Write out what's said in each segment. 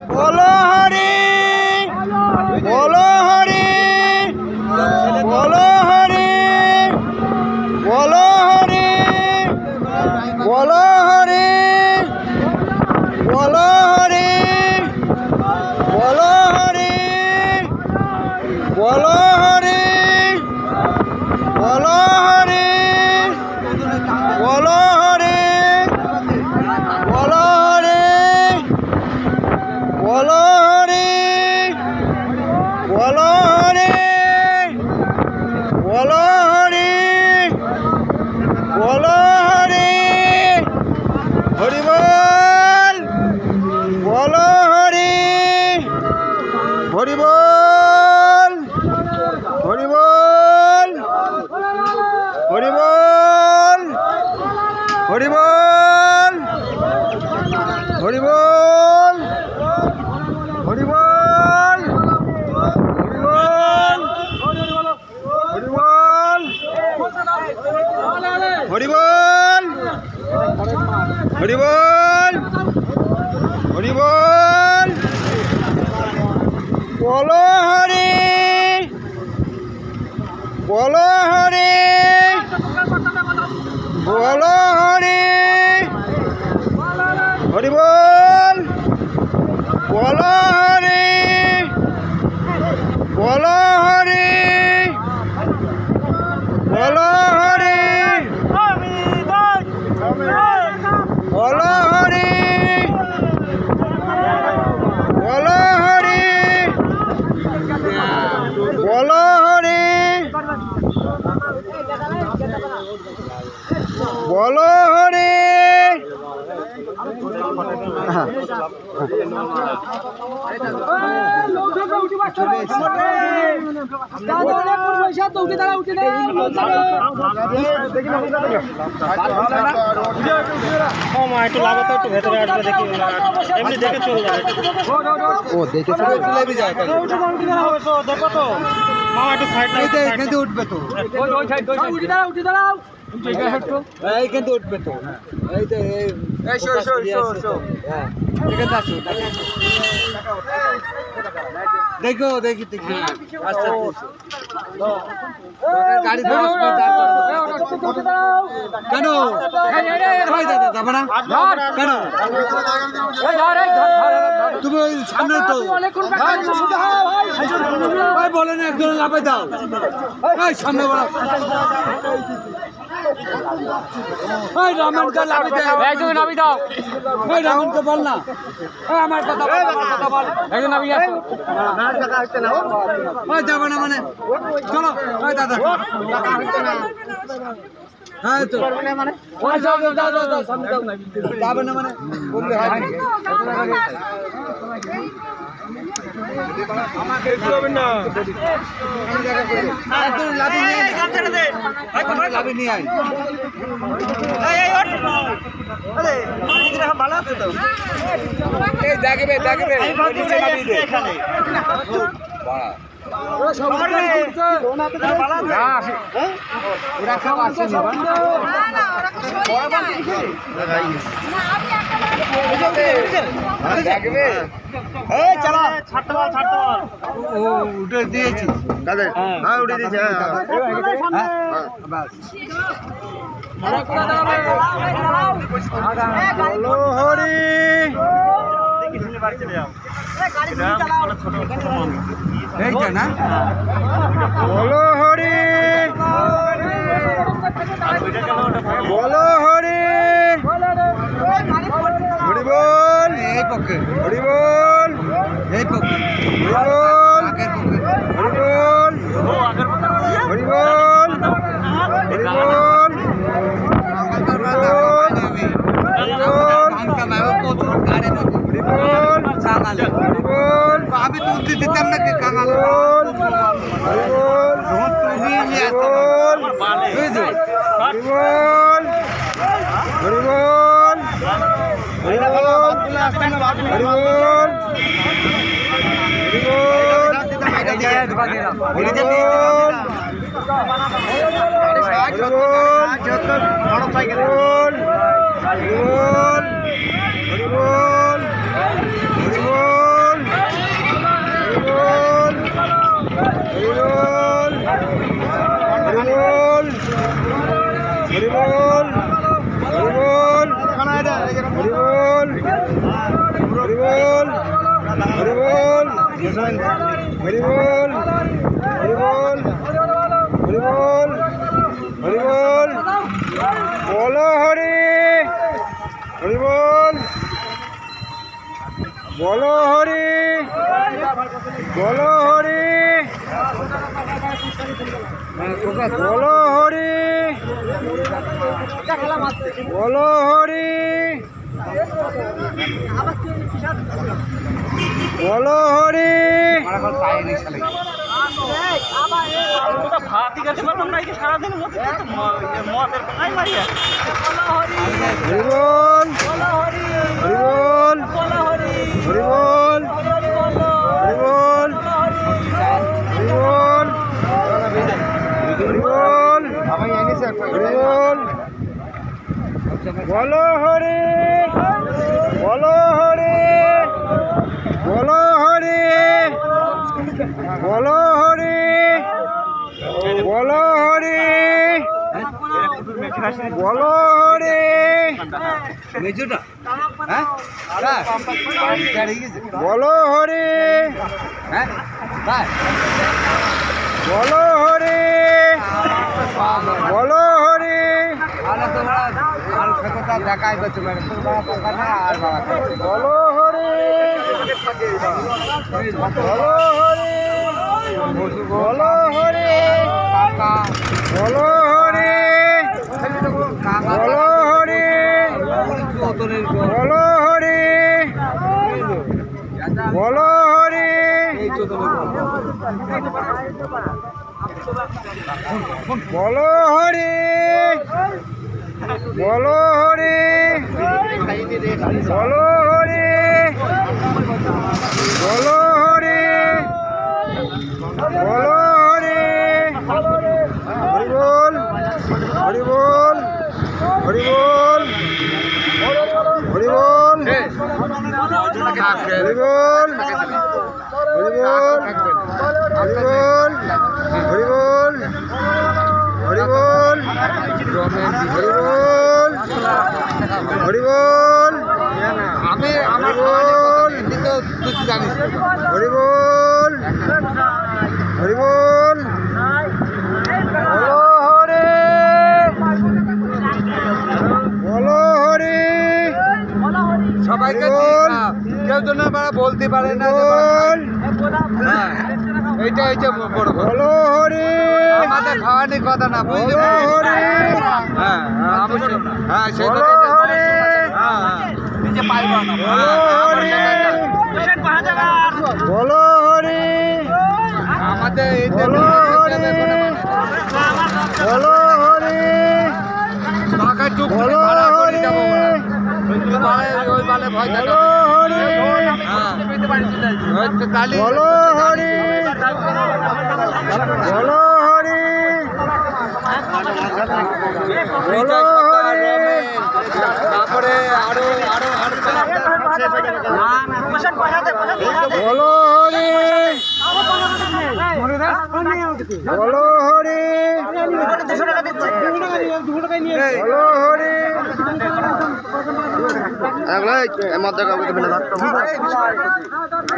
बोलो हरि बोलो हरि बोलो हरि बोलो हरि बोलो हरि बोलो हरि बोलो हरि बोलो हरि बोलो हरि बोलो हरि बोलो हरि बोलो हरि बोलो हरि बोलो हरि बोलो हरि हरि बोल बोलो हरि हरि बोल हरि बोल हरि बोल हरि बोल हरि बोल हरि बोल हरि बोल हरि बोल हरि बोल बोलो हरि बोलो हरि बोलो हरि हरि बोल बोलो हरि बोलो हरि बोलो हरि बोलो हरि बोलो हरि बोलो हरि बोलो हरि একটু লাগাতে একটু ভেতরে আসবে দেখি এমনি দেখে চলে যাবে ও দেখে চলে যায় দেখো তো মামা একটু সাইড এখান থেকে উঠবে তো ওই সাইড উঠে দাঁড়াও এইখান থেকে উঠবে তো এই তো এই শো হ্যাঁ এখানে আসো দেখো দেখি দেখি আস্তে আস্তে গাড়ি কেন যাবে না কেন তুমি ওই সামনে তো ভাই বলে না একজন লাভে দাও সামনে বলো রামনকে লাভে দাও একজন নামি দাও রামনকে বল না আমার কথা বল একজন নামি আসো যাবে না মানে চলো দাদা হ্যাঁ তো মানে যাও সামনে যাবে না মানে বললে হয় আমাকে কি হবে না লাভি নিয়ে আয় ভালো আছে তো দেখবে এখানে উঠে দিয়েছি হ্যাঁ উঠে দিয়েছি বলো হরি এইটা না বলো হরি বলো হরি হরি বল এই পক্ষে হরি বল এই পক্ষে হরি বল হরি বল হরি বল হরি বল আমি তো উঠতে দিতাম না কাঙাল হরিবল হরিবল হরিবল হরিবল হরিবল হরিবল হরিবল হরিবল বলো হরি হরিবল বলো হরি বলো হরি বলো হরি বলো হরি বলো হরি হরিবল হরিবল হরিবল হরিবল হরিবল হরিবল হরিবল বলো হরি বলো হরি বলো হরি বলো হরি বলো হরি বলো হরি মেজুটা হ্যাঁ বলো হরি হ্যাঁ বলো হরি বলো হরি দেখাই করতে পারে বলো হরি বলো হরি বলো হরি বলো হরি বলো হরি বলো হরি বলো হরি বলো হরি বলো হরি বলো হরি বলো হরি বলো হরি হরিবল হরিবল হরিবল হরিবল হরিবল হরিবল হরিবল হরিবল হরিবল হরিবল হরিবল আমি আমার জানিস হরিবল হরিবল বলো হরি বলো হরি সবাইকে কেউ তো না বলতে পারে না এইটা হচ্ছে বড় বলো হরি আমাদের খাওয়ানি কথা না বলো হরি হ্যাঁ হ্যাঁ সেটা হরি নিজে পাইব না বলো হরি আমাদের বলো হরি বলো হরি টাকা চুপ বলো হরি ওই বালে ভয় থাকে বলো হরি বলো হরি বলো হরি তারপরে আরো আরো বলো হরি বলো হরি বলো হরি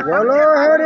বলো হরি বলো হরি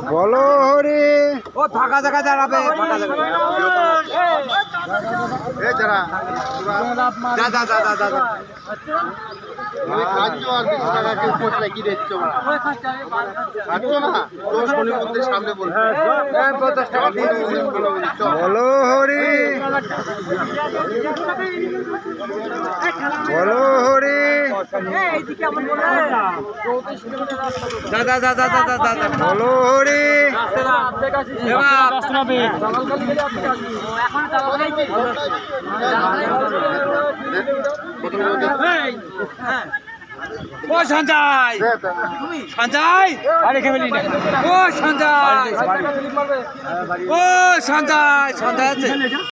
বলো হরি ও ফাঁকা জায়গা দাঁড়াবে ফাঁকা জায়গা বলো হরি বলো হরি বলো হরি ও সঞ্জয় সঞ্জয় ও সঞ্জয় ও সঞ্জয় সঞ্জয় আছে